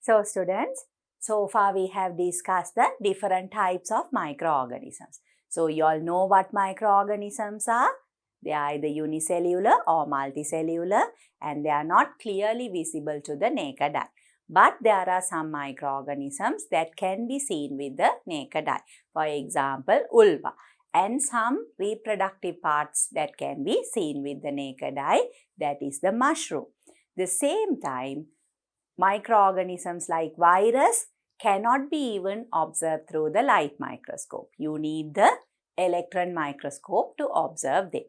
So students, so far we have discussed the different types of microorganisms. So you all know what microorganisms are. They are either unicellular or multicellular and they are not clearly visible to the naked eye. But there are some microorganisms that can be seen with the naked eye. For example, vulva and some reproductive parts that can be seen with the naked eye, that is the mushroom. The same time, microorganisms like virus cannot be even observed through the light microscope. You need the electron microscope to observe them.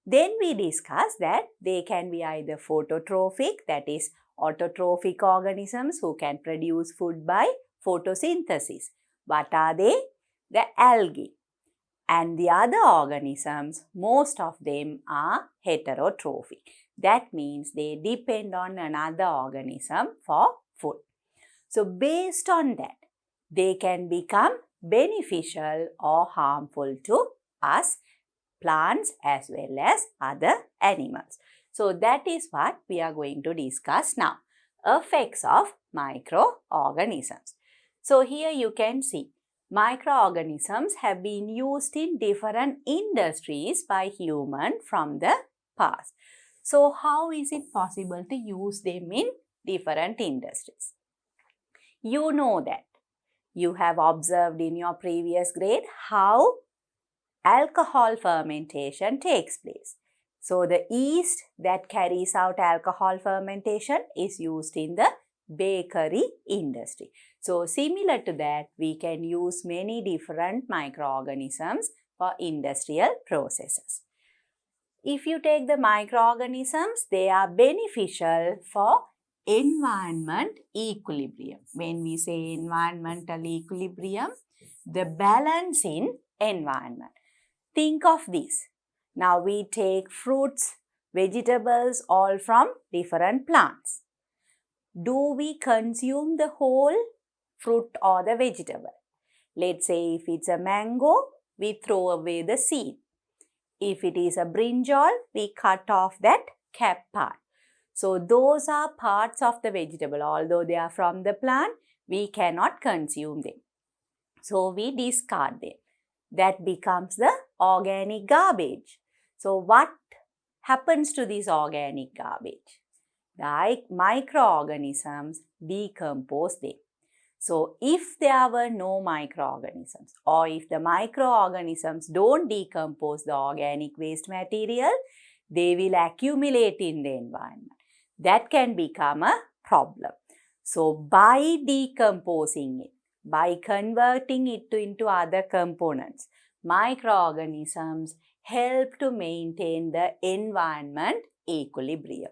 Then we discussed that they can be either phototrophic, that is autotrophic organisms who can produce food by photosynthesis. What are they? The algae. And the other organisms, most of them are heterotrophic. That means they depend on another organism for food. So based on that, they can become beneficial or harmful to us, plants as well as other animals. So that is what we are going to discuss now. Effects of microorganisms. So here you can see microorganisms have been used in different industries by humans from the past. So how is it possible to use them in different industries? You know that. You have observed in your previous grade how alcohol fermentation takes place. So the yeast that carries out alcohol fermentation is used in the bakery industry. So similar to that, we can use many different microorganisms for industrial processes. If you take the microorganisms, they are beneficial for environment equilibrium. When we say environmental equilibrium, the balance in environment. Think of this. Now we take fruits, vegetables all from different plants. Do we consume the whole fruit or the vegetable? Let's say if it's a mango, we throw away the seed. If it is a brinjal, we cut off that cap part. So those are parts of the vegetable. Although they are from the plant, we cannot consume them. So we discard them. That becomes the organic garbage. So what happens to this organic garbage? The microorganisms decompose them. So if there were no microorganisms or if the microorganisms don't decompose the organic waste material, they will accumulate in the environment. That can become a problem. So by decomposing it, by converting it into other components, microorganisms help to maintain the environment equilibrium.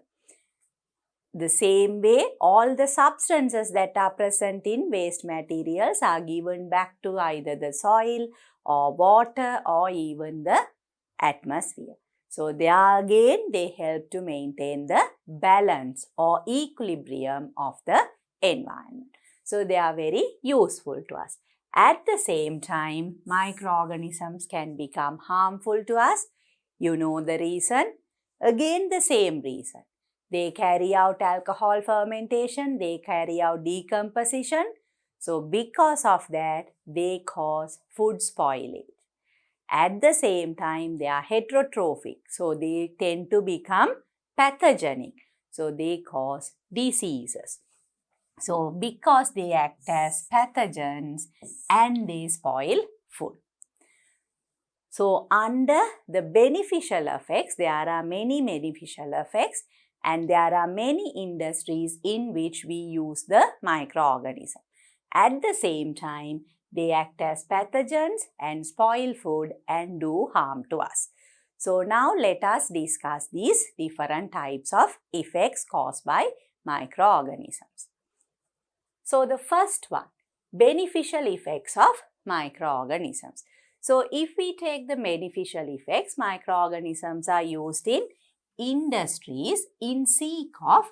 The same way, all the substances that are present in waste materials are given back to either the soil or water or even the atmosphere. So there again, they help to maintain the balance or equilibrium of the environment. So they are very useful to us. At the same time, microorganisms can become harmful to us. You know the reason? Again, the same reason. They carry out alcohol fermentation, they carry out decomposition. So because of that, they cause food spoilage. At the same time, they are heterotrophic. So they tend to become pathogenic. So they cause diseases. So because they act as pathogens and they spoil food. So under the beneficial effects, there are many beneficial effects. And there are many industries in which we use the microorganism. At the same time, they act as pathogens and spoil food and do harm to us. So now let us discuss these different types of effects caused by microorganisms. So the first one, beneficial effects of microorganisms. So if we take the beneficial effects, microorganisms are used in industries in seek of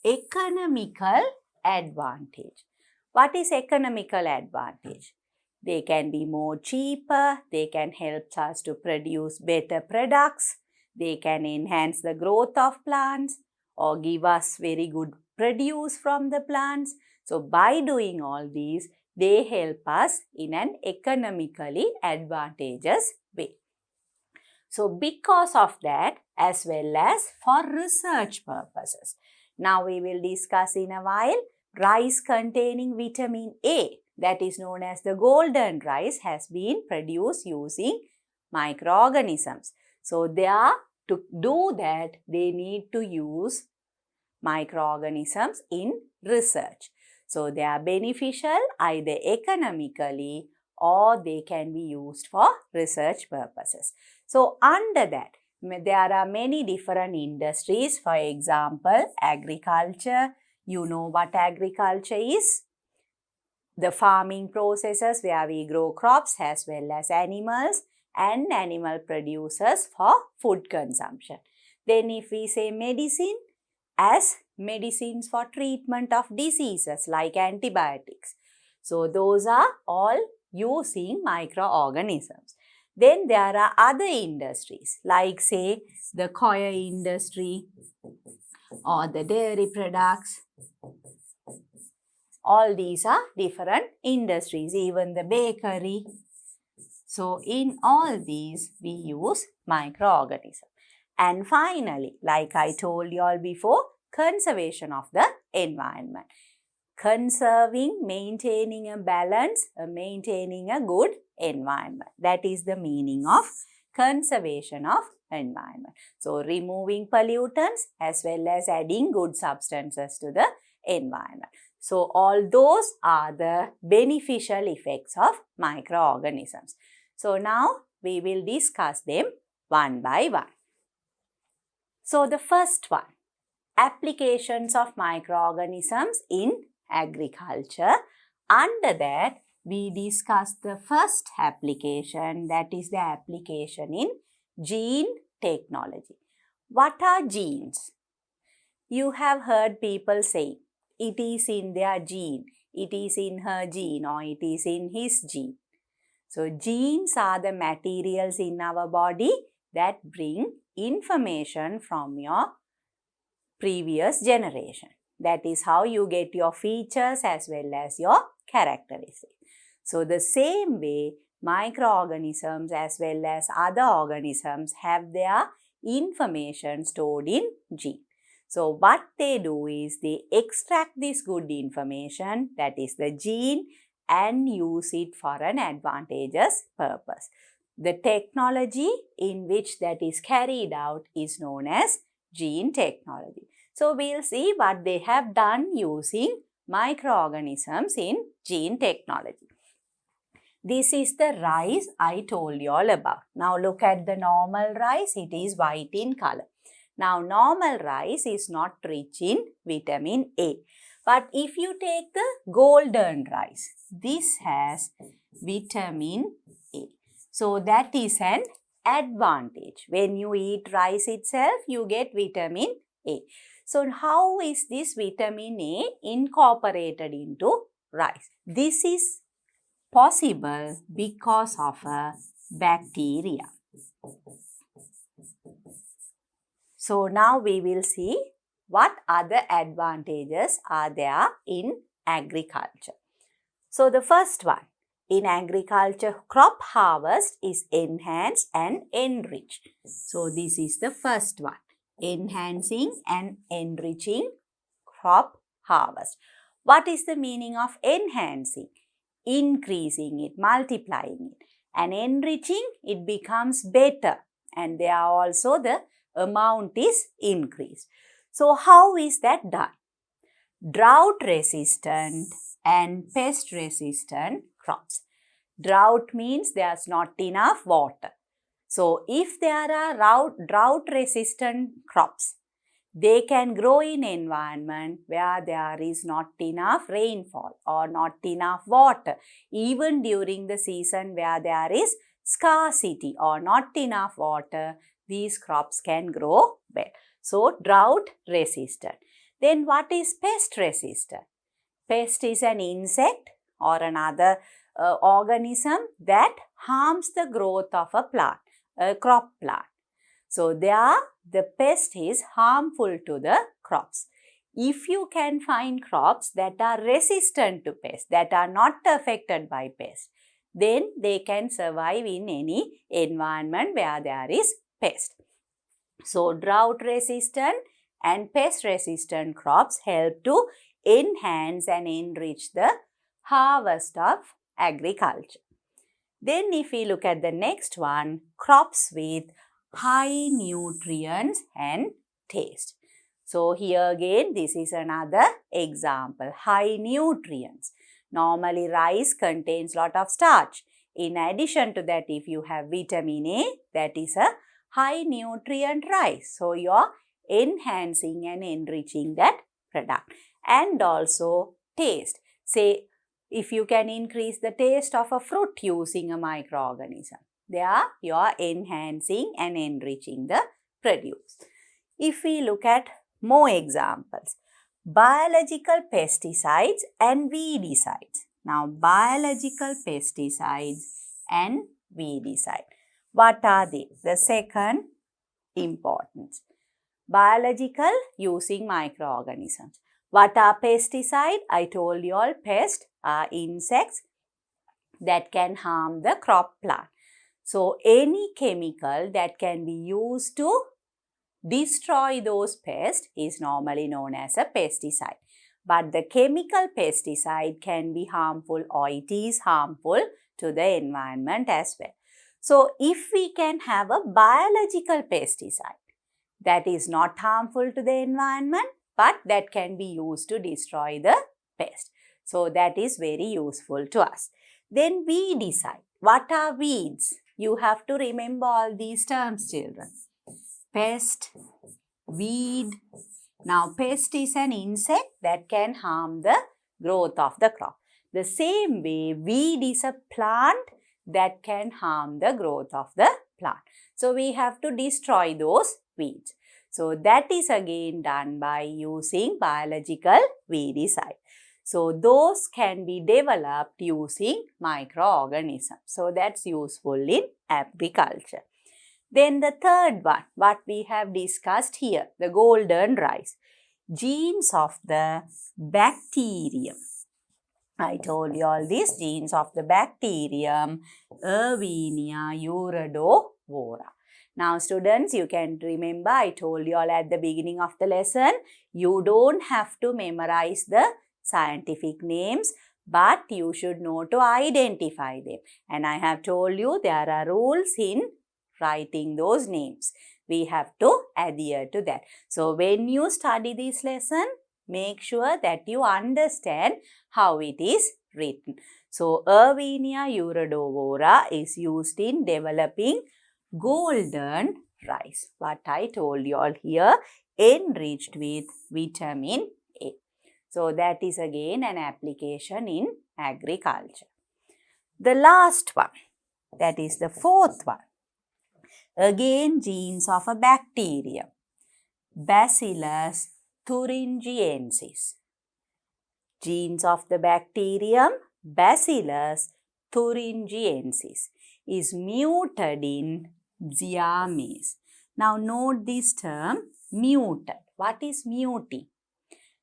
economical advantage. What is economical advantage? They can be more cheaper, they can help us to produce better products, they can enhance the growth of plants or give us very good produce from the plants. So by doing all these, they help us in an economically advantageous way. So because of that, as well as for research purposes. Now we will discuss in a while rice containing vitamin A, that is known as the golden rice, has been produced using microorganisms. So to do that, they need to use microorganisms in research. So they are beneficial either economically or they can be used for research purposes. So under that, there are many different industries. For example, agriculture. You know what agriculture is? The farming processes where we grow crops as well as animals and animal producers for food consumption. Then if we say medicine, as medicines for treatment of diseases like antibiotics. So those are all using microorganisms. Then there are other industries like say the coir industry or the dairy products. All these are different industries, even the bakery. So in all these we use microorganisms. And finally, like I told you all before, conservation of the environment. Conserving, maintaining a balance, maintaining a good environment. That is the meaning of conservation of environment. So removing pollutants as well as adding good substances to the environment. So all those are the beneficial effects of microorganisms. So now we will discuss them one by one. So the first one, applications of microorganisms in agriculture. Under that, we discuss the first application, that is the application in gene technology. What are genes? You have heard people say, it is in their gene, it is in her gene, or it is in his gene. So genes are the materials in our body that bring information from your previous generation. That is how you get your features as well as your characteristics. So the same way, microorganisms as well as other organisms have their information stored in gene. So what they do is they extract this good information, that is the gene, and use it for an advantageous purpose. The technology in which that is carried out is known as gene technology. So we'll see what they have done using microorganisms in gene technology. This is the rice I told you all about. Now look at the normal rice, it is white in color. Now normal rice is not rich in vitamin A. But if you take the golden rice, this has vitamin A. So that is an advantage. When you eat rice itself, you get vitamin A. So how is this vitamin A incorporated into rice? This is possible because of a bacteria. So now we will see what other advantages are there in agriculture. So the first one, in agriculture, crop harvest is enhanced and enriched. So this is the first one, enhancing and enriching crop harvest. What is the meaning of enhancing? Increasing it, multiplying it. And enriching, it becomes better. And there are also the amount is increased. So how is that done? Drought resistant and pest resistant crops. Drought means there's not enough water. So if there are drought resistant crops, they can grow in environment where there is not enough rainfall or not enough water. Even during the season where there is scarcity or not enough water, these crops can grow well. So drought resistant. Then what is pest resistant? Pest is an insect or another organism that harms the growth of a plant, a crop plant. So there the pest is harmful to the crops. if you can find crops that are resistant to pests, that are not affected by pests, then they can survive in any environment where there is pest. So, drought resistant and pest resistant crops help to enhance and enrich the harvest of agriculture. Then if we look at the next one, crops with high nutrients and taste. So here again, this is another example, high nutrients. Normally rice contains lot of starch. In addition to that, if you have vitamin A, that is a high nutrient rice. So you are enhancing and enriching that product. And also taste. Say, if you can increase the taste of a fruit using a microorganism, there you are enhancing and enriching the produce. If we look at more examples, biological pesticides and weedicides. Now, biological pesticides and weedicide. What are they? The second importance. Biological, using microorganisms. What are pesticides? I told you all, pests are insects that can harm the crop plant. So, any chemical that can be used to destroy those pests is normally known as a pesticide. But the chemical pesticide can be harmful, or it is harmful to the environment as well. So, if we can have a biological pesticide that is not harmful to the environment, but that can be used to destroy the pest. So, that is very useful to us. Then weedicide. What are weeds? You have to remember all these terms, children. Pest, weed. Now, pest is an insect that can harm the growth of the crop. The same way, weed is a plant that can harm the growth of the plant. So, we have to destroy those weeds. So, that is again done by using biological weedicide. So, those can be developed using microorganisms. So, that's useful in agriculture. Then the third one, what we have discussed here, the golden rice. Genes of the bacterium. I told you all these genes of the bacterium, Erwinia urdovora. Now students, you can remember I told you all at the beginning of the lesson, you don't have to memorize the scientific names, but you should know to identify them. And I have told you there are rules in writing those names. We have to adhere to that. So when you study this lesson, make sure that you understand how it is written. So Erwinia urdovora is used in developing golden rice. What I told you all here, enriched with vitamin A. So that is again an application in agriculture. The last one, that is the fourth one. Again, genes of a bacterium, Bacillus thuringiensis. Genes of the bacterium, Bacillus thuringiensis, is muted in Ziamase. Now, note this term, muted. What is muting?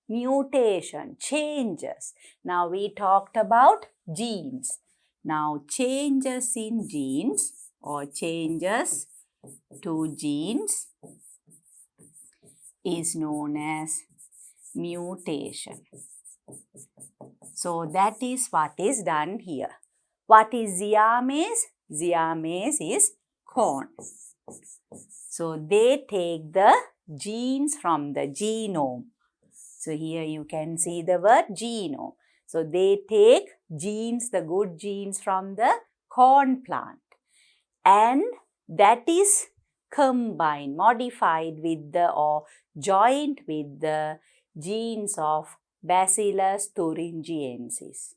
Mutation, changes. Now, we talked about genes. Now, changes in genes or changes to genes is known as mutation. So, that is what is done here. What is Ziamase? Ziamase is corn. So, they take the genes from the genome. So, here you can see the word genome. So, they take genes, the good genes from the corn plant, and that is combined, modified with the or joined with the genes of Bacillus thuringiensis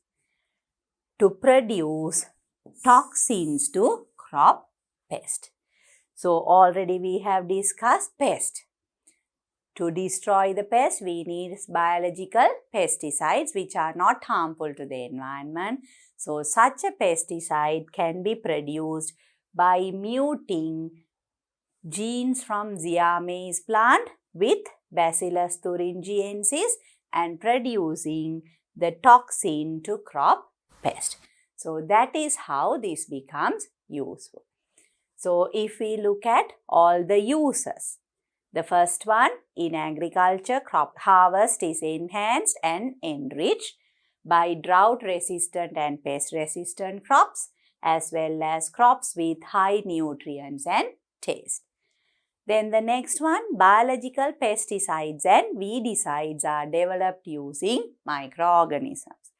to produce toxins to crop pest. So, already we have discussed pest. To destroy the pest, we need biological pesticides which are not harmful to the environment. So, such a pesticide can be produced by muting genes from Ziamase plant with Bacillus thuringiensis and producing the toxin to crop pest. So that is how this becomes useful. So if we look at all the uses, the first one, in agriculture, crop harvest is enhanced and enriched by drought-resistant and pest-resistant crops, as well as crops with high nutrients and taste. Then the next one, biological pesticides and weedicides are developed using microorganisms.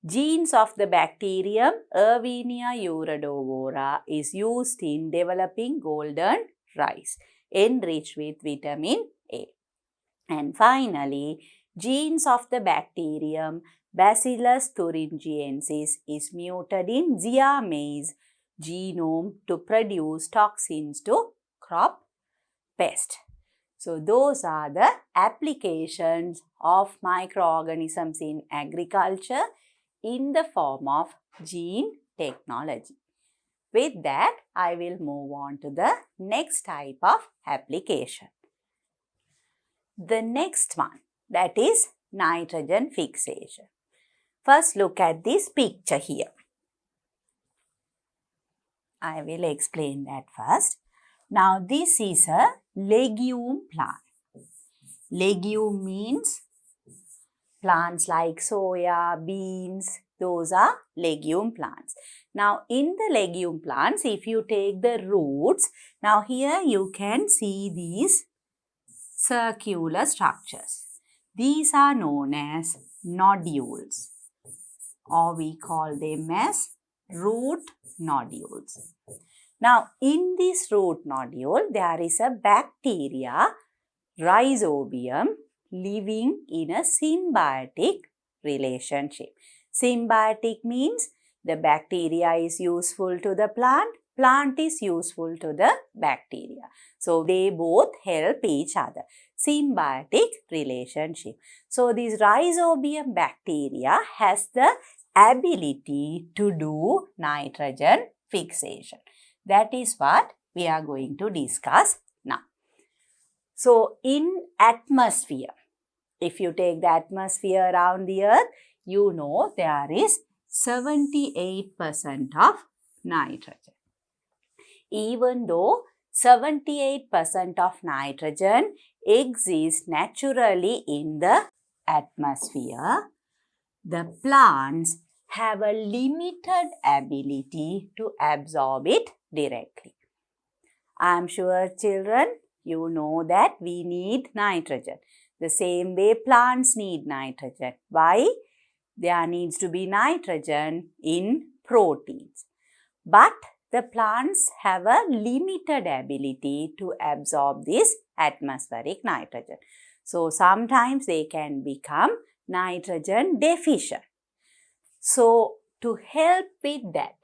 Genes of the bacterium Erwinia uridovora is used in developing golden rice, enriched with vitamin A. And finally, genes of the bacterium Bacillus thuringiensis is muted in Zea mays genome to produce toxins to crop pest. So those are the applications of microorganisms in agriculture in the form of gene technology. With that, I will move on to the next type of application. The next one, that is nitrogen fixation. First, look at this picture here. I will explain that first. Now, this is a legume plant. Legume means plants like soya, beans, those are legume plants. Now, in the legume plants, if you take the roots, now here you can see these circular structures. These are known as nodules, or we call them as root nodules. Now, in this root nodule, there is a bacteria, Rhizobium, living in a symbiotic relationship. Symbiotic means the bacteria is useful to the plant, plant is useful to the bacteria. So, they both help each other. Symbiotic relationship. So, this Rhizobium bacteria has the ability to do nitrogen fixation. That is what we are going to discuss now. So, in atmosphere, if you take the atmosphere around the earth, you know there is 78% of nitrogen. Even though 78% of nitrogen exists naturally in the atmosphere, the plants have a limited ability to absorb it directly. I am sure children, you know that we need nitrogen. The same way plants need nitrogen. Why? There needs to be nitrogen in proteins. But the plants have a limited ability to absorb this atmospheric nitrogen. So, sometimes they can become nitrogen deficient. So, to help with that,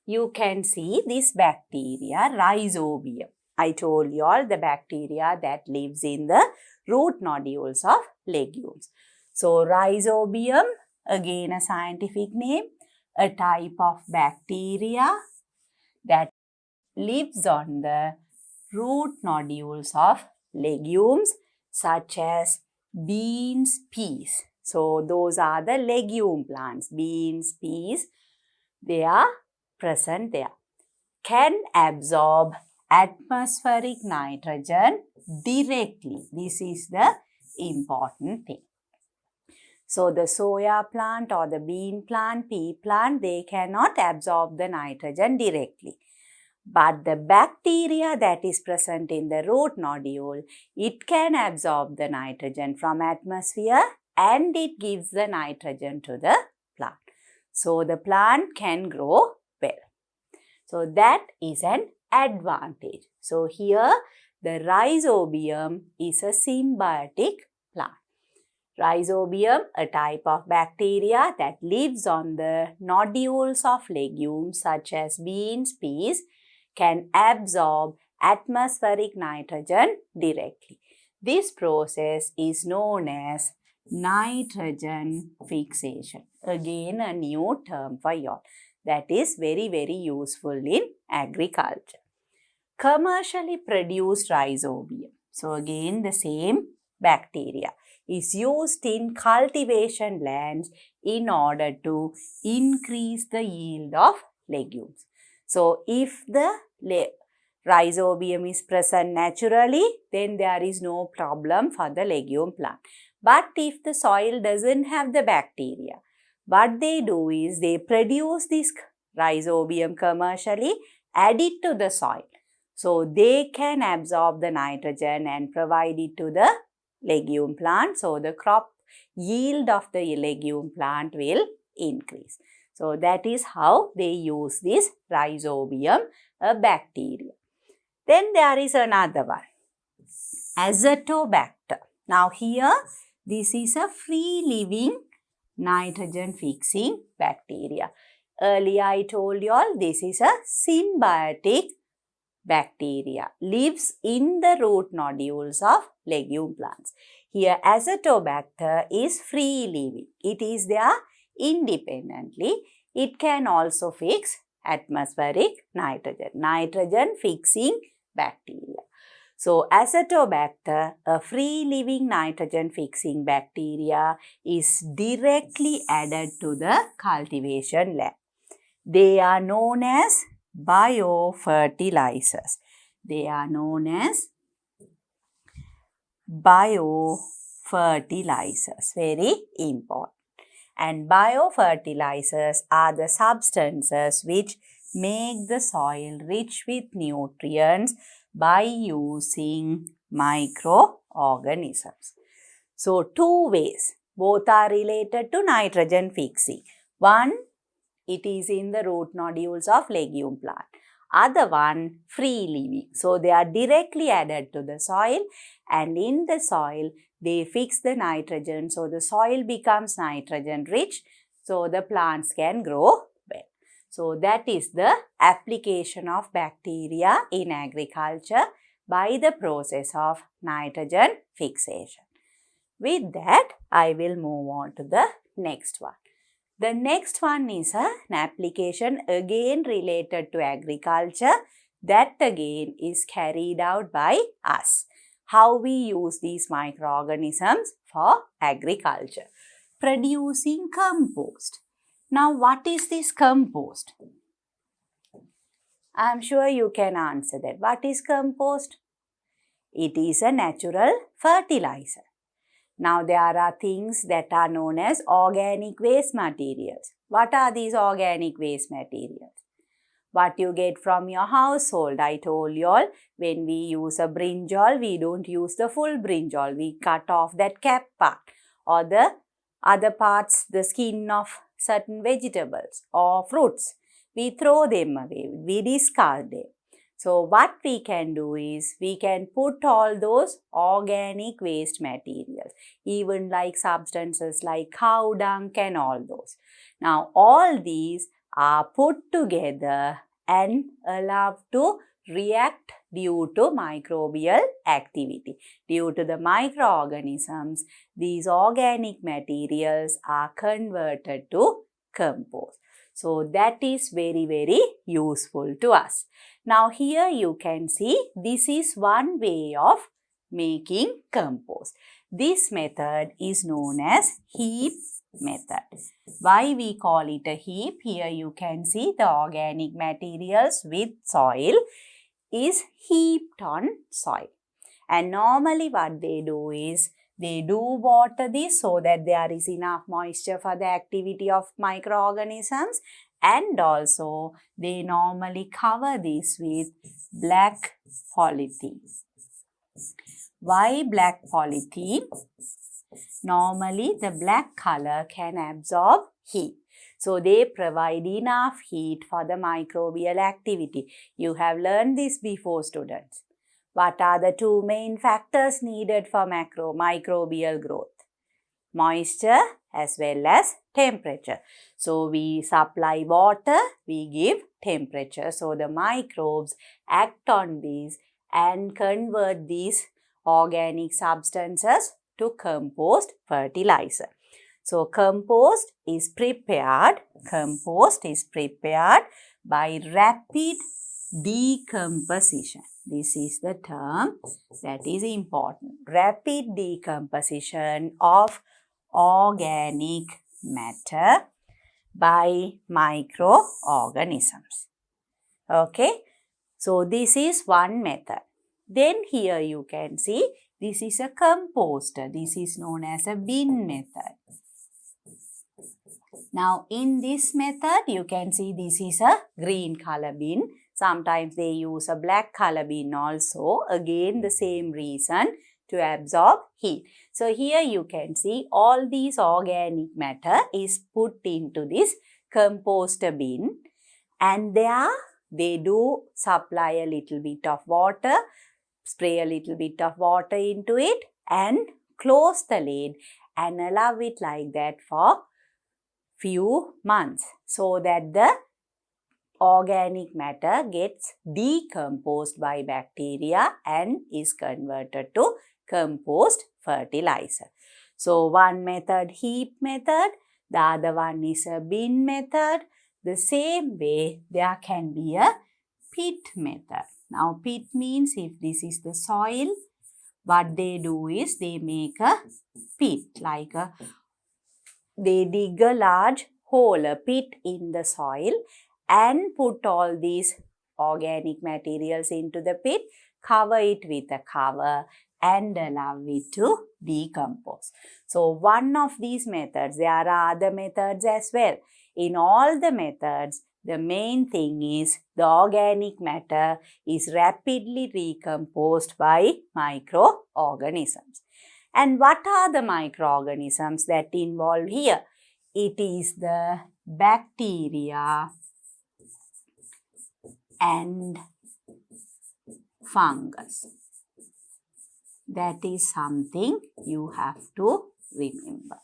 you can see this bacteria, Rhizobium. I told you all the bacteria that lives in the root nodules of legumes. So, Rhizobium, again a scientific name, a type of bacteria that lives on the root nodules of legumes such as beans, peas. So, those are the legume plants, beans, peas, they are present there. Can absorb atmospheric nitrogen directly. This is the important thing. So, the soya plant or the bean plant, pea plant, they cannot absorb the nitrogen directly. But the bacteria that is present in the root nodule, it can absorb the nitrogen from atmosphere and it gives the nitrogen to the plant. So, the plant can grow well. So, that is an advantage. So, here the Rhizobium is a symbiotic plant. Rhizobium, a type of bacteria that lives on the nodules of legumes such as beans, peas, can absorb atmospheric nitrogen directly. This process is known as nitrogen fixation. Again, a new term for you all. That is very, very useful in agriculture. Commercially produced Rhizobium. So again the same bacteria is used in cultivation lands in order to increase the yield of legumes. So if the rhizobium is present naturally, then there is no problem for the legume plant. But if the soil doesn't have the bacteria, what they do is they produce this rhizobium commercially, add it to the soil. So they can absorb the nitrogen and provide it to the legume plant. So the crop yield of the legume plant will increase. So that is how they use this rhizobium, a bacteria. Then there is another one, Azotobacter. Now here, this is a free-living nitrogen-fixing bacteria. Earlier I told you all this is a symbiotic bacteria, lives in the root nodules of legume plants. Here Azotobacter is free-living. It is there independently. It can also fix atmospheric nitrogen, nitrogen-fixing bacteria. So Azotobacter, a free-living nitrogen-fixing bacteria, is directly added to the cultivation land. They are known as biofertilizers. They are known as biofertilizers. Very important. And biofertilizers are the substances which make the soil rich with nutrients by using microorganisms. So, two ways. Both are related to nitrogen fixing. One, it is in the root nodules of legume plant. Other one, free living. So, they are directly added to the soil, and in the soil, they fix the nitrogen. So, the soil becomes nitrogen rich. So, the plants can grow well. So, that is the application of bacteria in agriculture by the process of nitrogen fixation. With that, I will move on to the next one. The next one is an application again related to agriculture, that again is carried out by us. How we use these microorganisms for agriculture. Producing compost. Now, what is this compost? I am sure you can answer that. What is compost? It is a natural fertilizer. Now, there are things that are known as organic waste materials. What are these organic waste materials? What you get from your household. I told you all, when we use a brinjal, we don't use the full brinjal. We cut off that cap part or the other parts, the skin of certain vegetables or fruits. We throw them away. We discard them. So, what we can do is, we can put all those organic waste materials, even like substances like cow dung and all those. Now, all these are put together and allowed to react due to microbial activity. Due to the microorganisms, these organic materials are converted to compost. So, that is very, very useful to us. Now, here you can see this is one way of making compost. This method is known as heap method. Why we call it a heap? Here you can see the organic materials with soil is heaped on soil. And normally what they do is, they do water this so that there is enough moisture for the activity of microorganisms, and also they normally cover this with black polythene. Why black polythene? Normally the black color can absorb heat. So they provide enough heat for the microbial activity. You have learned this before, students. What are the two main factors needed for microbial growth? Moisture as well as temperature. So, we supply water, we give temperature. So, the microbes act on these and convert these organic substances to compost fertilizer. So, compost is prepared by rapid decomposition. This is the term that is important. Rapid decomposition of organic matter by microorganisms. Okay, so this is one method. Then here you can see this is a composter. This is known as a bin method. Now in this method you can see this is a green color bin. Sometimes they use a black color bin also. Again the same reason, to absorb heat. So here you can see all these organic matter is put into this composter bin, and there they do supply a little bit of water, spray a little bit of water into it and close the lid and allow it like that for few months so that the organic matter gets decomposed by bacteria and is converted to compost fertilizer. So one method, heap method, the other one is a bin method. The same way there can be a pit method. Now pit means if this is the soil, what they do is they make a pit, like they dig a large hole, a pit in the soil and put all these organic materials into the pit, cover it with a cover and allow it to decompose. So one of these methods, there are other methods as well. In all the methods, the main thing is the organic matter is rapidly decomposed by microorganisms. And what are the microorganisms that involved here? It is the bacteria and fungus. That is something you have to remember.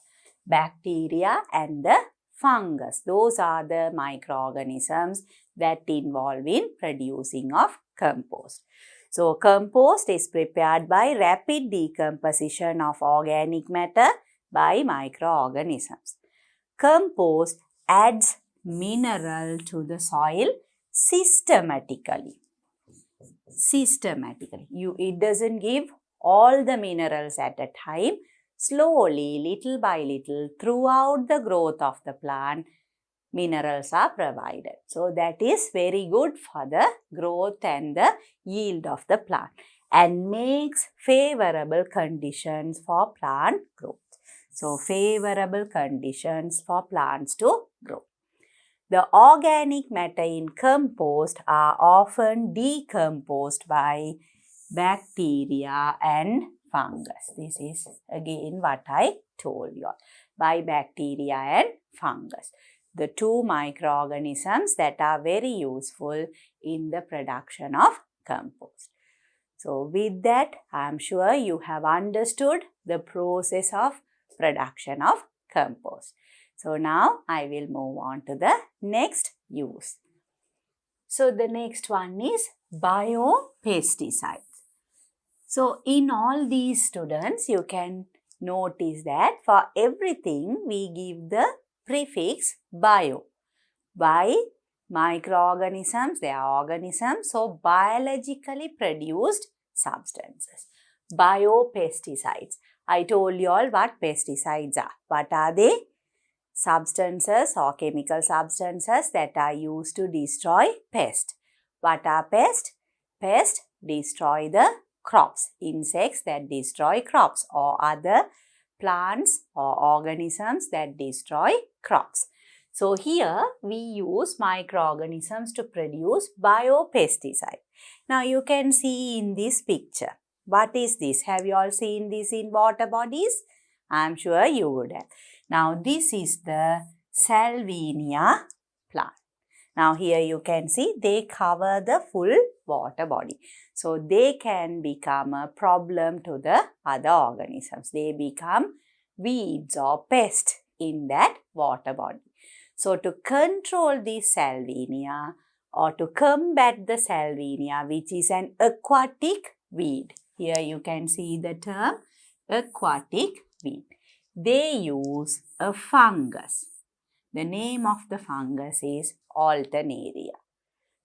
Bacteria and the fungus. Those are the microorganisms that involve in producing of compost. So compost is prepared by rapid decomposition of organic matter by microorganisms. Compost adds mineral to the soil systematically. It doesn't give all the minerals at a time. Slowly, little by little, throughout the growth of the plant, minerals are provided. So that is very good for the growth and the yield of the plant and makes favorable conditions for plant growth. So favorable conditions for plants to grow. The organic matter in compost are often decomposed by bacteria and fungus. This is again what I told you all. By bacteria and fungus. The two microorganisms that are very useful in the production of compost. So with that, I am sure you have understood the process of production of compost. So now I will move on to the next use. So the next one is biopesticides. So in all these students, you can notice that for everything we give the prefix bio. By microorganisms, they are organisms, so biologically produced substances. Biopesticides. I told you all what pesticides are. What are they? Substances or chemical substances that are used to destroy pests. What are pests? Pests destroy the crops, insects that destroy crops or other plants or organisms that destroy crops. So here we use microorganisms to produce biopesticide. Now you can see in this picture. What is this? Have you all seen this in water bodies? I am sure you would have. Now this is the Salvinia plant. Now here you can see they cover the full water body. So they can become a problem to the other organisms. They become weeds or pests in that water body. So to control this Salvinia or to combat the Salvinia, which is an aquatic weed. Here you can see the term aquatic weed. They use a fungus. The name of the fungus is Alternaria.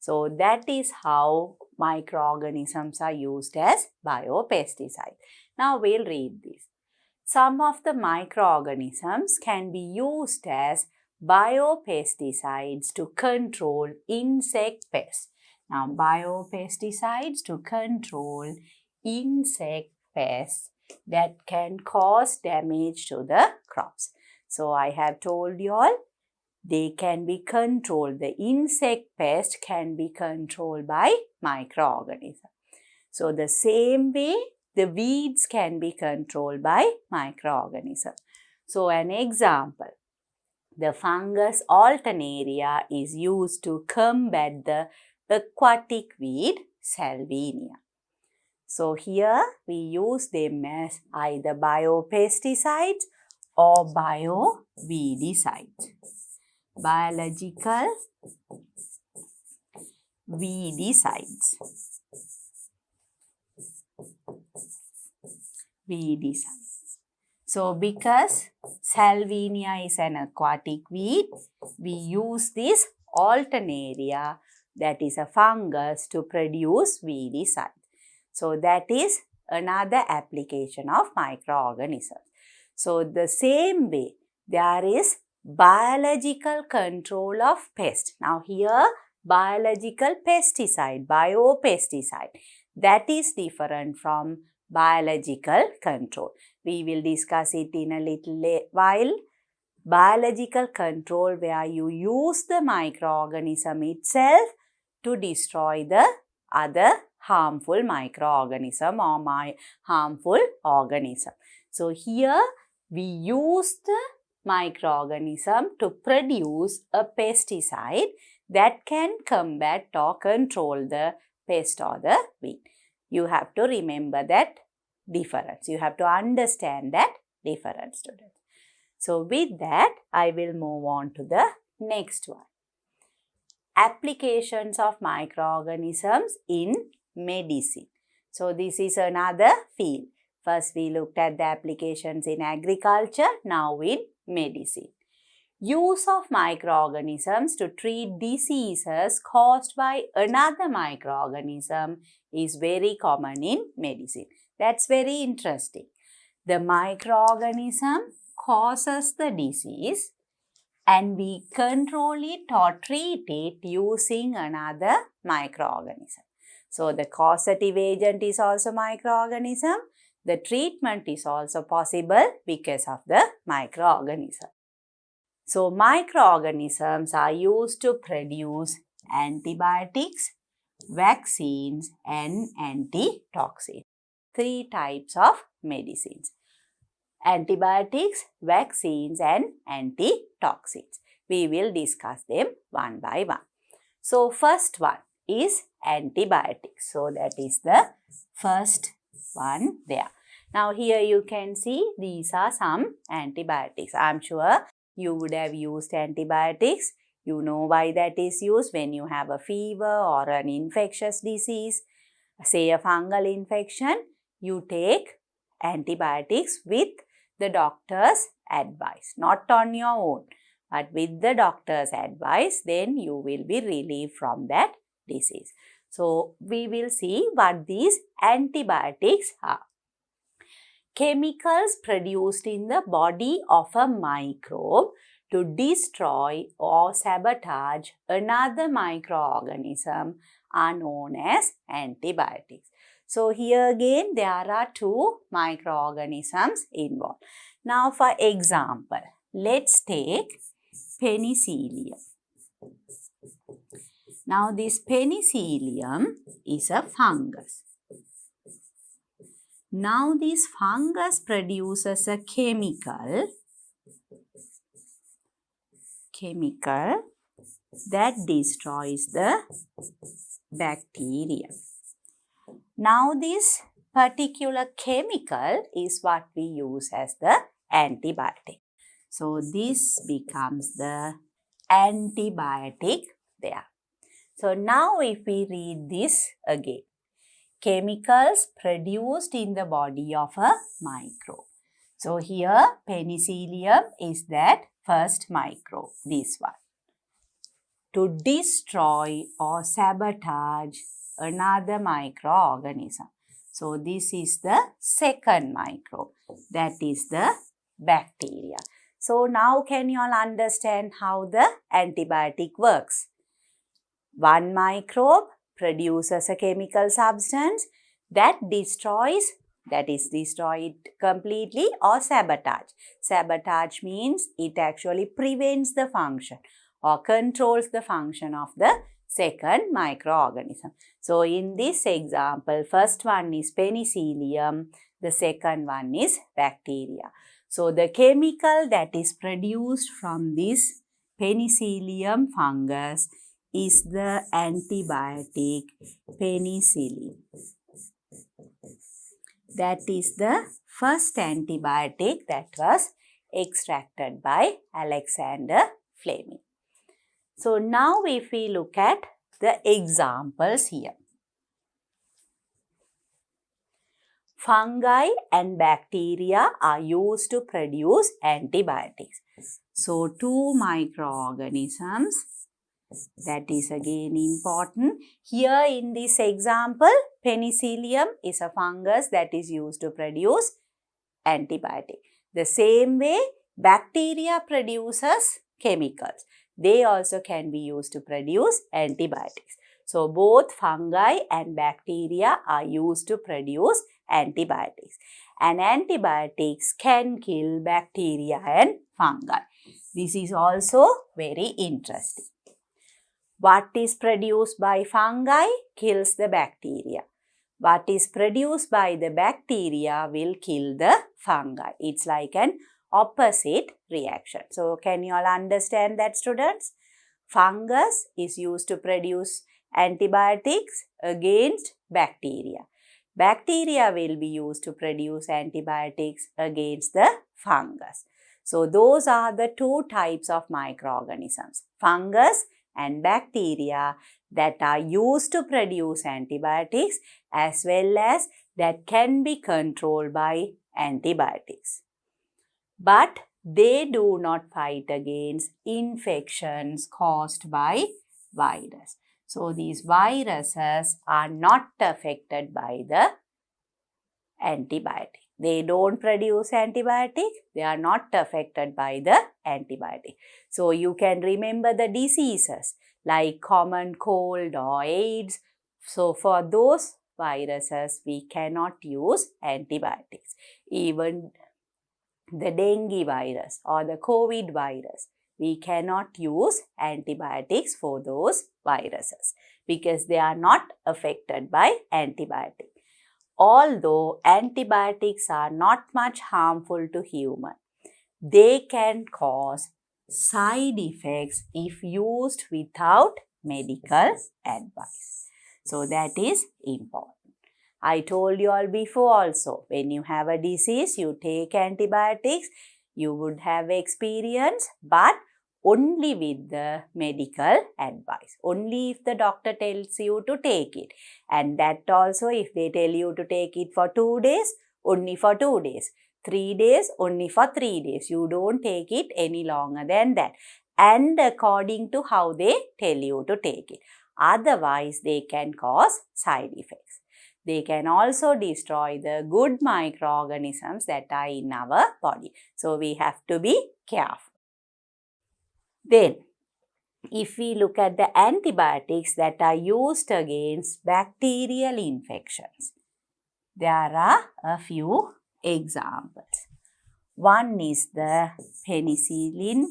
So that is how microorganisms are used as biopesticides. Now we'll read this. Some of the microorganisms can be used as biopesticides to control insect pests. Now, biopesticides to control insect pests that can cause damage to the crops. So, I have told you all they can be controlled. The insect pest can be controlled by microorganisms. So, the same way the weeds can be controlled by microorganisms. So, an example, the fungus Alternaria is used to combat the aquatic weed Salvinia. So, here we use them as either biopesticides or bioweedicides. Biological weedicides. Weedicides. So, because Salvinia is an aquatic weed, we use this Alternaria, that is a fungus, to produce weedicides. So, that is another application of microorganisms. So, the same way there is biological control of pest. Now, here biological pesticide, biopesticide, that is different from biological control. We will discuss it in a little while. Biological control, where you use the microorganism itself to destroy the other harmful microorganism or harmful organism. So, here we use the microorganism to produce a pesticide that can combat or control the pest or the weed. You have to remember that difference. You have to understand that difference, students. So, with that, I will move on to the next one. Applications of microorganisms in medicine. So, this is another field. First, we looked at the applications in agriculture, now in medicine. Use of microorganisms to treat diseases caused by another microorganism is very common in medicine. That's very interesting. The microorganism causes the disease and we control it or treat it using another microorganism. So, the causative agent is also microorganism. The treatment is also possible because of the microorganism. So, microorganisms are used to produce antibiotics, vaccines and antitoxins. 3 types of medicines: antibiotics, vaccines and antitoxins. We will discuss them one by one. So, first one is antibiotics. So, that is the first one there. Now, here you can see these are some antibiotics. I am sure you would have used antibiotics. You know why that is used. When you have a fever or an infectious disease, say a fungal infection, you take antibiotics with the doctor's advice, not on your own, but with the doctor's advice, then you will be relieved from that disease. So, we will see what these antibiotics are. Chemicals produced in the body of a microbe to destroy or sabotage another microorganism are known as antibiotics. So, here again there are 2 microorganisms involved. Now, for example, let's take penicillium. Now, this penicillium is a fungus. Now, this fungus produces a chemical that destroys the bacteria. Now, this particular chemical is what we use as the antibiotic. So, this becomes the antibiotic there. So, now if we read this again, chemicals produced in the body of a microbe. So, here penicillium is that first microbe, this one. to destroy or sabotage another microorganism. So this is the second microbe, that is the bacteria. So now can you all understand how the antibiotic works? One microbe produces a chemical substance that destroys, that is destroyed completely, or sabotage. Sabotage means it actually prevents the function or controls the function of the second microorganism. So in this example, first one is penicillium, the second one is bacteria. So the chemical that is produced from this penicillium fungus is the antibiotic penicillin. That is the first antibiotic that was extracted by Alexander Fleming. So now if we look at the examples here. Fungi and bacteria are used to produce antibiotics. So two microorganisms, that is again important. Here in this example, penicillium is a fungus that is used to produce antibiotic. The same way, bacteria produces chemicals. They also can be used to produce antibiotics. So both fungi and bacteria are used to produce antibiotics. And antibiotics can kill bacteria and fungi. This is also very interesting. What is produced by fungi kills the bacteria. What is produced by the bacteria will kill the fungi. It's like an opposite reaction. So can you all understand that, students? Fungus is used to produce antibiotics against bacteria. Bacteria will be used to produce antibiotics against the fungus. So those are the two types of microorganisms, fungus and bacteria, that are used to produce antibiotics as well as that can be controlled by antibiotics. But they do not fight against infections caused by virus. So these viruses are not affected by the antibiotic. They don't produce antibiotic. They are not affected by the antibiotic. So you can remember the diseases like common cold or AIDS. So for those viruses, we cannot use antibiotics. Even the dengue virus or the COVID virus, we cannot use antibiotics for those viruses because they are not affected by antibiotics. Although antibiotics are not much harmful to humans, they can cause side effects if used without medical advice. So that is important. I told you all before also, when you have a disease, you take antibiotics, you would have experience, but only with the medical advice. Only if the doctor tells you to take it. And that also if they tell you to take it for 2 days, only for 2 days. 3 days, only for 3 days. You don't take it any longer than that. And according to how they tell you to take it. Otherwise, they can cause side effects. They can also destroy the good microorganisms that are in our body. So we have to be careful. Then, if we look at the antibiotics that are used against bacterial infections, there are a few examples. One is the penicillin.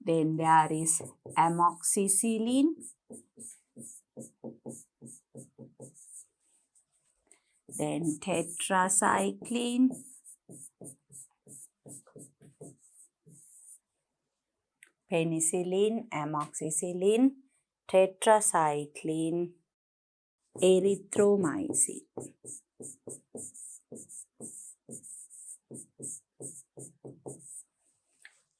Then there is amoxicillin. Then tetracycline. Penicillin, amoxicillin, tetracycline, erythromycin.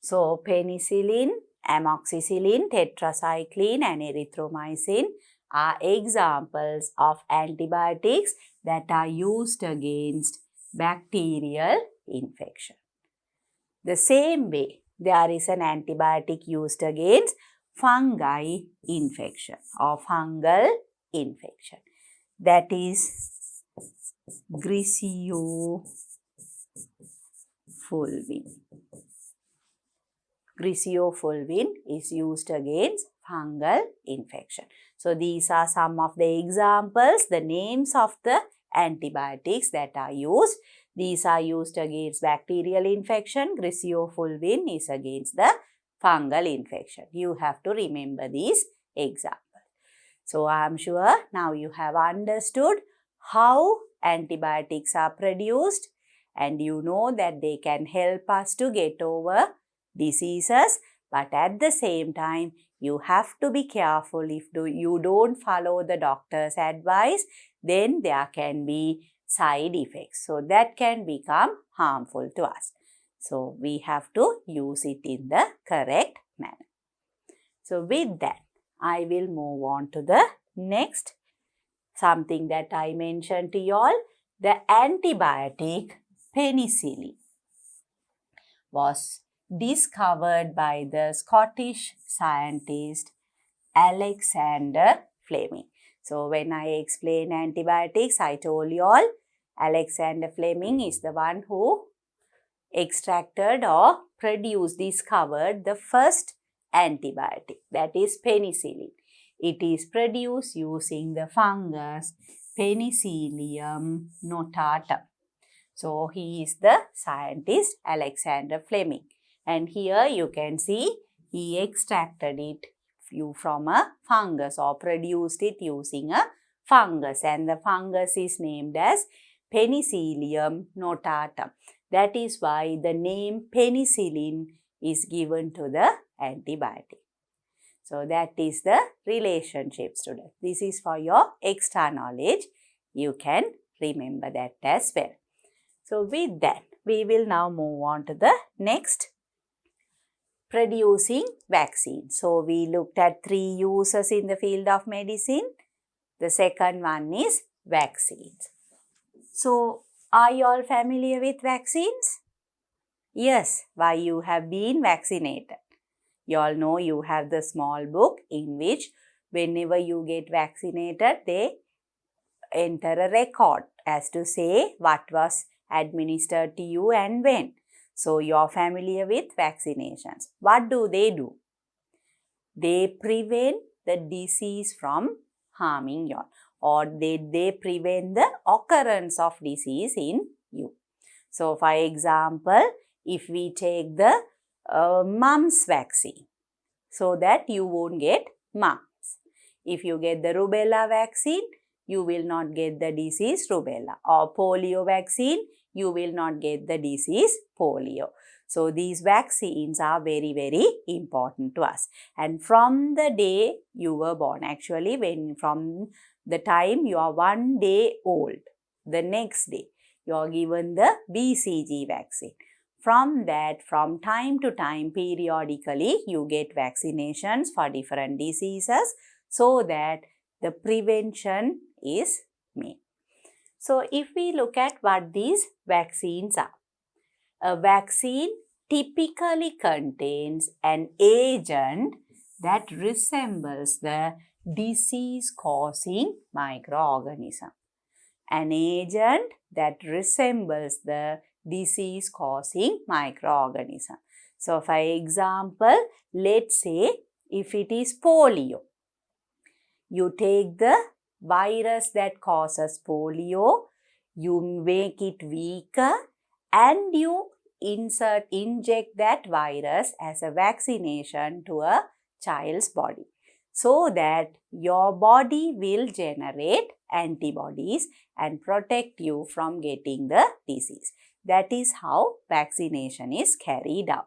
So penicillin, amoxicillin, tetracycline and erythromycin are examples of antibiotics that are used against bacterial infection. The same way, there is an antibiotic used against fungi infection or fungal infection. That is griseofulvin. Griseofulvin is used against fungal infection. So these are some of the examples, the names of the antibiotics that are used. These are used against bacterial infection. Griseofulvin is against the fungal infection. You have to remember these examples. So I am sure now you have understood how antibiotics are produced, and you know that they can help us to get over diseases, but at the same time you have to be careful. If you don't follow the doctor's advice, then there can be side effects. So that can become harmful to us. So we have to use it in the correct manner. So with that, I will move on to the next, something that I mentioned to you all. The antibiotic penicillin was discovered by the Scottish scientist Alexander Fleming. So when I explain antibiotics, I told you all Alexander Fleming is the one who extracted or discovered the first antibiotic, that is penicillin. It is produced using the fungus Penicillium notatum. So he is the scientist Alexander Fleming, and here you can see he extracted it from a fungus or produced it using a fungus, and the fungus is named as Penicillium notatum. That is why the name penicillin is given to the antibiotic. So that is the relationship, students. This is for your extra knowledge. You can remember that as well. So with that, we will now move on to the next, producing vaccine. So we looked at 3 uses in the field of medicine. The second one is vaccines. So are you all familiar with vaccines? Yes, why you have been vaccinated. You all know you have the small book in which whenever you get vaccinated, they enter a record as to say what was administered to you and when. So you are familiar with vaccinations. What do? They prevent the disease from harming you, or they prevent the occurrence of disease in you. So for example, if we take the mumps vaccine, so that you won't get mumps. If you get the rubella vaccine, you will not get the disease rubella, or polio vaccine, you will not get the disease polio. So these vaccines are very, very important to us. And from the day you were born, actually from the time you are 1 day old, the next day you are given the BCG vaccine. From that, from time to time, periodically, you get vaccinations for different diseases so that the prevention is made. So if we look at what these vaccines are, a vaccine typically contains an agent that resembles the disease-causing microorganism. An agent that resembles the disease-causing microorganism. So for example, let's say if it is polio, you take the virus that causes polio, you make it weaker, and you inject that virus as a vaccination to a child's body, so that your body will generate antibodies and protect you from getting the disease. That is how vaccination is carried out.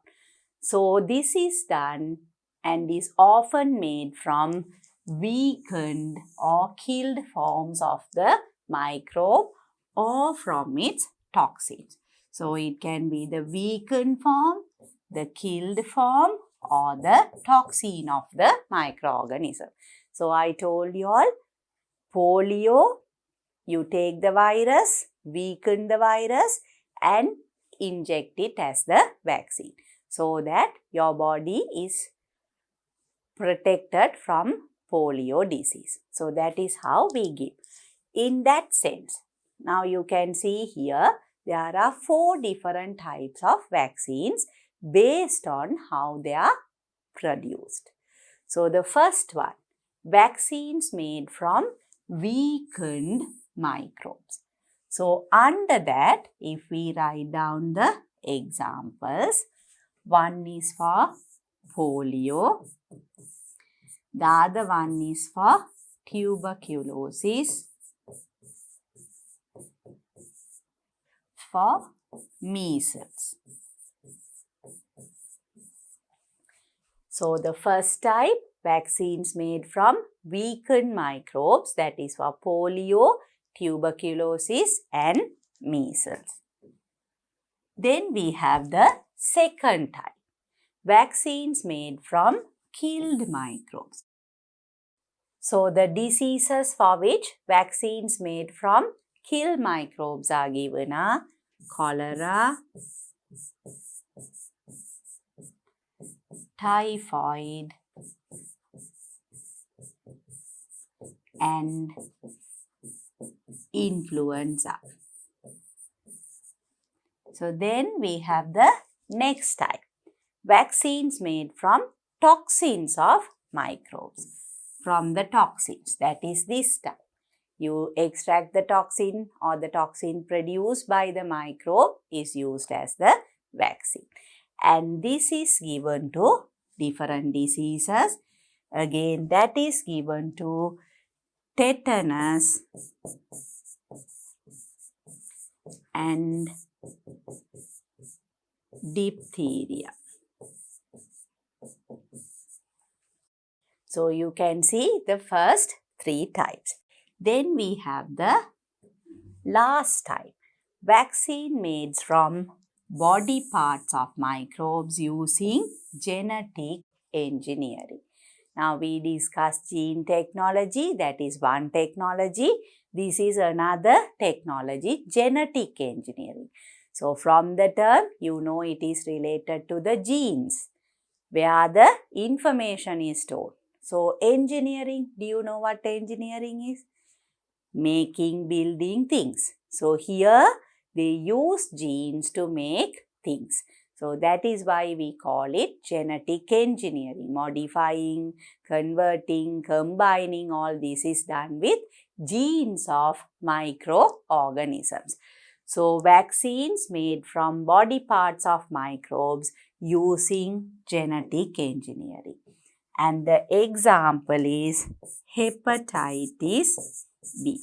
So this is done and is often made from weakened or killed forms of the microbe or from its toxins. So it can be the weakened form, the killed form, or the toxin of the microorganism. So I told you all, polio, you take the virus, weaken the virus and inject it as the vaccine. so that your body is protected from polio disease. So that is how we give. In that sense, now you can see here, there are 4 different types of vaccines based on how they are produced. So the first one, vaccines made from weakened microbes. So under that, if we write down the examples, one is for polio, the other one is for tuberculosis, for measles. So the first type, vaccines made from weakened microbes, that is for polio, tuberculosis and measles. Then we have the second type, vaccines made from killed microbes. So the diseases for which vaccines made from killed microbes are given are cholera, typhoid and influenza. So then we have the next type, vaccines made from toxins of microbes. From the toxins, that is this type. You extract the toxin or the toxin produced by the microbe is used as the vaccine. And this is given to different diseases. Again, that is given to tetanus and diphtheria. So you can see the first 3 types. Then we have the last type, vaccine made from body parts of microbes using genetic engineering. Now we discussed gene technology, that is one technology. This is another technology, genetic engineering. So from the term, you know it is related to the genes where the information is stored. So engineering, do you know what engineering is? Making, building things. So here they use genes to make things. So that is why we call it genetic engineering. Modifying, converting, combining, all this is done with genes of microorganisms. So vaccines made from body parts of microbes using genetic engineering. And the example is hepatitis B.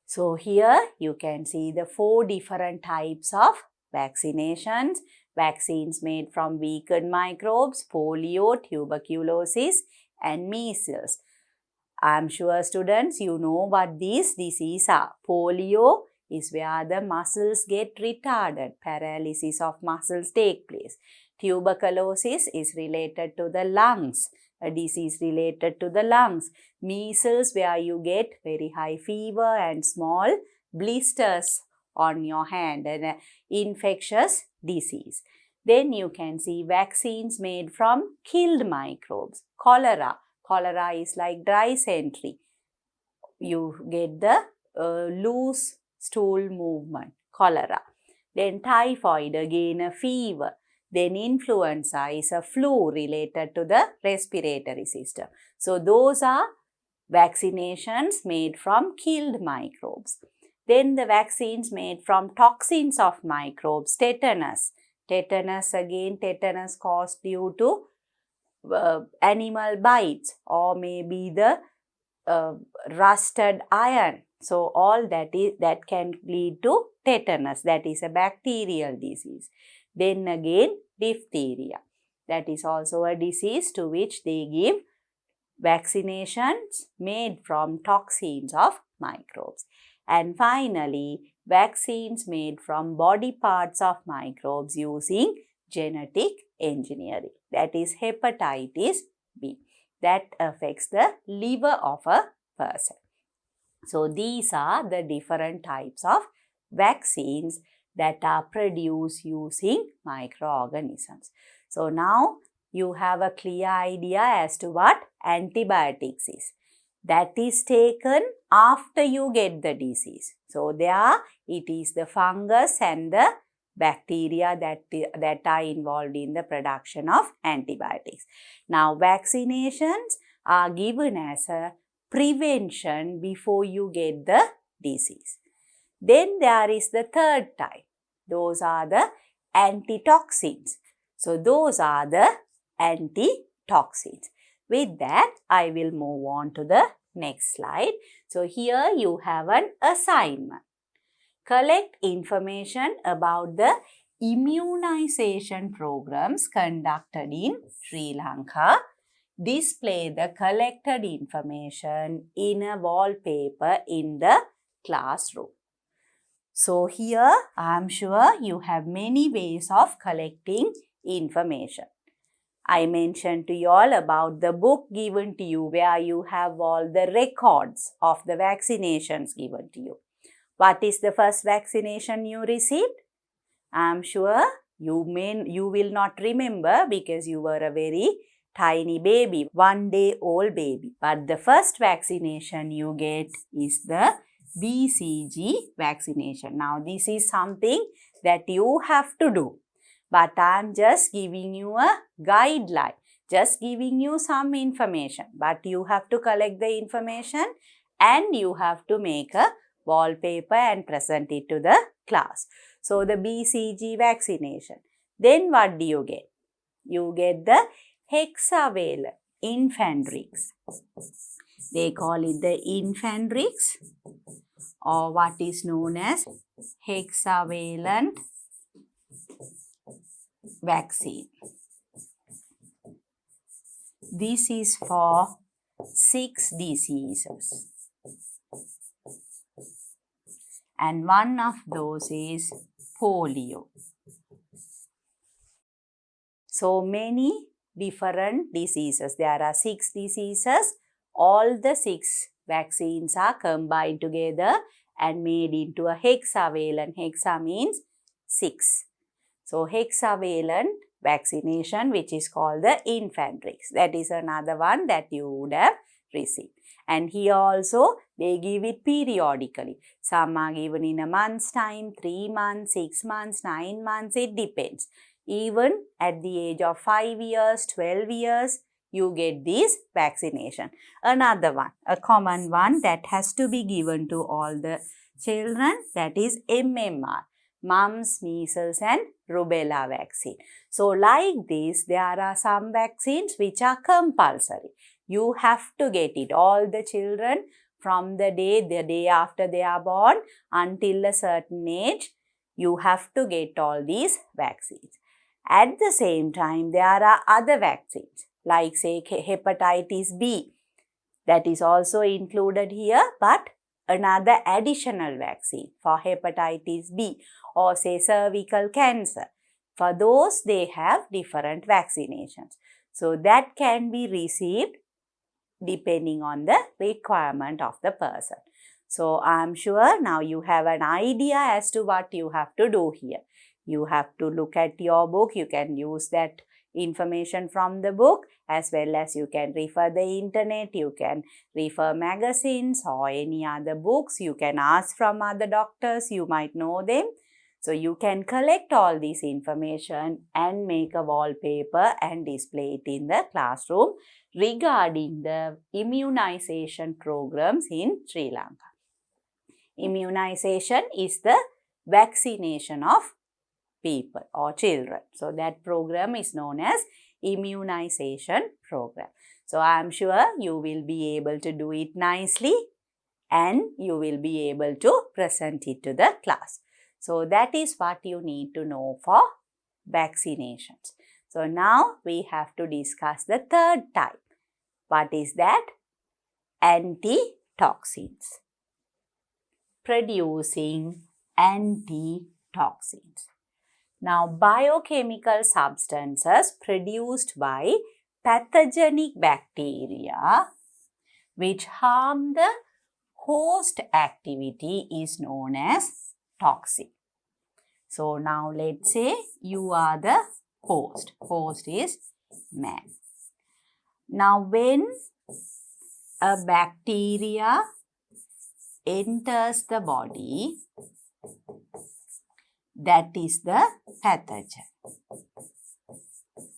So here you can see the 4 different types of vaccinations. Vaccines made from weakened microbes, polio, tuberculosis and measles. I am sure students you know what these diseases are. Polio is where the muscles get retarded, paralysis of muscles take place. Tuberculosis is related to the lungs, a disease related to the lungs. Measles where you get very high fever and small blisters on your hand, an infectious disease. Then you can see vaccines made from killed microbes. Cholera. Cholera is like dysentery. You get the loose stool movement, cholera. Then typhoid, again a fever. Then influenza is a flu related to the respiratory system. So those are vaccinations made from killed microbes. Then the vaccines made from toxins of microbes, tetanus. Tetanus, again tetanus caused due to animal bites or maybe the rusted iron. So all that can lead to tetanus, that is a bacterial disease. Then again diphtheria, that is also a disease to which they give vaccinations made from toxins of microbes. And finally, vaccines made from body parts of microbes using genetic engineering, that is hepatitis B, that affects the liver of a person. So these are the different types of vaccines that are produced using microorganisms. So now you have a clear idea as to what antibiotics is. That is taken after you get the disease. So there it is the fungus and the bacteria that are involved in the production of antibiotics. Now vaccinations are given as a prevention before you get the disease. Then there is the third type. Those are the antitoxins. So those are the antitoxins. With that, I will move on to the next slide. So here you have an assignment. Collect information about the immunization programs conducted in Sri Lanka. Display the collected information in a wallpaper in the classroom. So here I am sure you have many ways of collecting information. I mentioned to you all about the book given to you where you have all the records of the vaccinations given to you. What is the first vaccination you received? I am sure you will not remember because you were a very tiny baby, 1 day old baby. But the first vaccination you get is the BCG vaccination. Now this is something that you have to do. But I am just giving you a guideline, just giving you some information. But you have to collect the information and you have to make a wallpaper and present it to the class. So the BCG vaccination. Then what do you get? You get the hexavalent Infanrix. They call it the Infanrix or what is known as hexavalent vaccine. This is for 6 diseases. And one of those is polio. So many different diseases. There are 6 diseases. All the 6 vaccines are combined together and made into a hexavalent. Hexa means 6. So hexavalent vaccination, which is called the Infanrix. That is another one that you would have received. And here also they give it periodically. Some are given in a month's time, 3 months, 6 months, 9 months, it depends. Even at the age of 5 years, 12 years, you get this vaccination. Another one, a common one that has to be given to all the children, that is MMR. Mumps, measles and rubella vaccine. So like this, there are some vaccines which are compulsory. You have to get it. All the children from the day after they are born until a certain age, you have to get all these vaccines. At the same time, there are other vaccines like say hepatitis B. That is also included here, but another additional vaccine for hepatitis B or say cervical cancer. For those, they have different vaccinations. So that can be received depending on the requirement of the person. So I am sure now you have an idea as to what you have to do here. You have to look at your book. You can use that information from the book as well as you can refer the internet. You can refer magazines or any other books. You can ask from other doctors. You might know them. So you can collect all this information and make a wallpaper and display it in the classroom regarding the immunization programs in Sri Lanka. Immunization is the vaccination of people or children. So that program is known as immunization program. So I am sure you will be able to do it nicely and you will be able to present it to the class. So that is what you need to know for vaccinations. So now we have to discuss the third type. What is that? Antitoxins. Producing antitoxins. Now, biochemical substances produced by pathogenic bacteria which harm the host activity is known as toxin. So now let's say you are the host. Host is man. Now when a bacteria enters the body, that is the pathogen.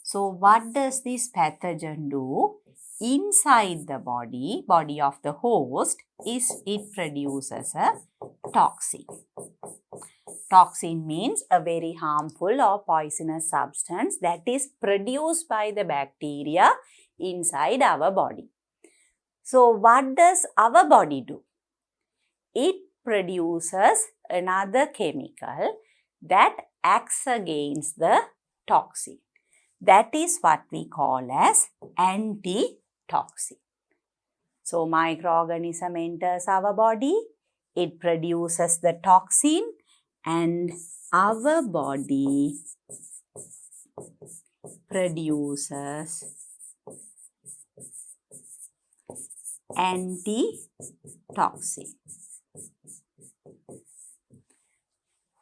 So what does this pathogen do? Inside the body of the host, it produces a toxin. Toxin means a very harmful or poisonous substance that is produced by the bacteria inside our body. So what does our body do? It produces another chemical that acts against the toxin. That is what we call as antitoxin. So microorganism enters our body, it produces the toxin, and our body produces antitoxin.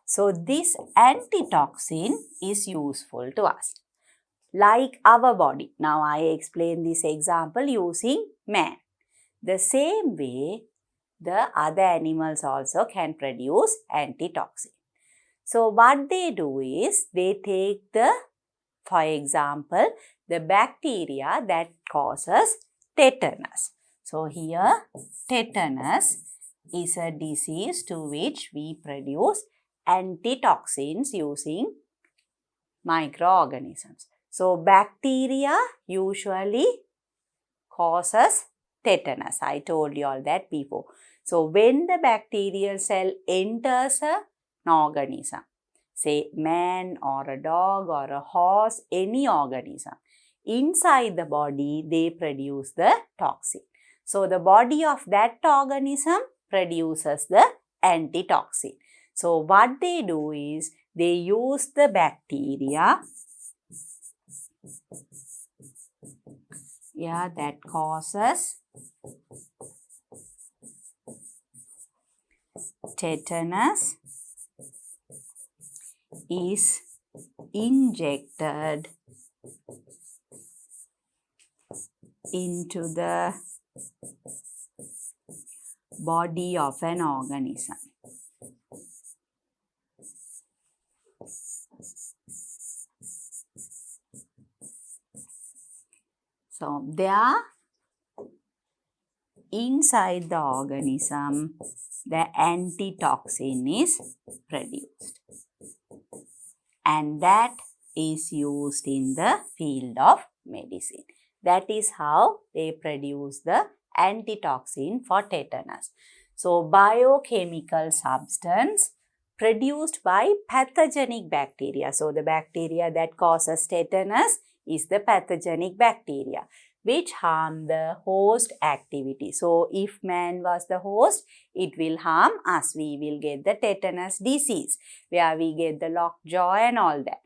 So this antitoxin is useful to us. Like our body. Now I explain this example using man. The same way, the other animals also can produce antitoxin. So what they do is, they take for example, the bacteria that causes tetanus. So here, tetanus is a disease to which we produce antitoxins using microorganisms. So bacteria usually causes tetanus. I told you all that before. So when the bacterial cell enters an organism, say man or a dog or a horse, any organism, inside the body they produce the toxin. So the body of that organism produces the antitoxin. So what they do is, they use the bacteria that causes tetanus is injected into the body of an organism. So there, inside the organism, the antitoxin is produced, and that is used in the field of medicine. That is how they produce the antitoxin for tetanus. So biochemical substance produced by pathogenic bacteria. So the bacteria that causes tetanus is the pathogenic bacteria which harm the host activity. So if man was the host, it will harm us. We will get the tetanus disease where we get the lockjaw and all that.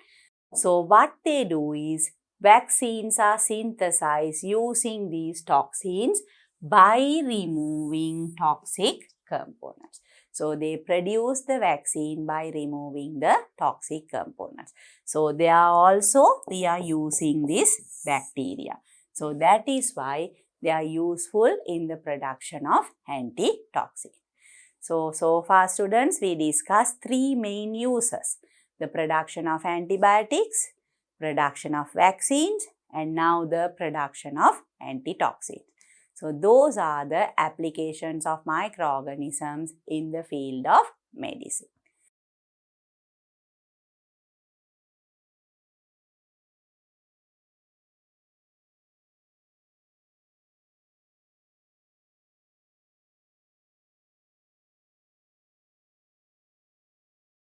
So what they do is, vaccines are synthesized using these toxins by removing toxic components. So they produce the vaccine by removing the toxic components. So we are using this bacteria. So that is why they are useful in the production of antitoxin. So far students, we discussed three main uses: the production of antibiotics, production of vaccines, and now the production of antitoxins. So those are the applications of microorganisms in the field of medicine.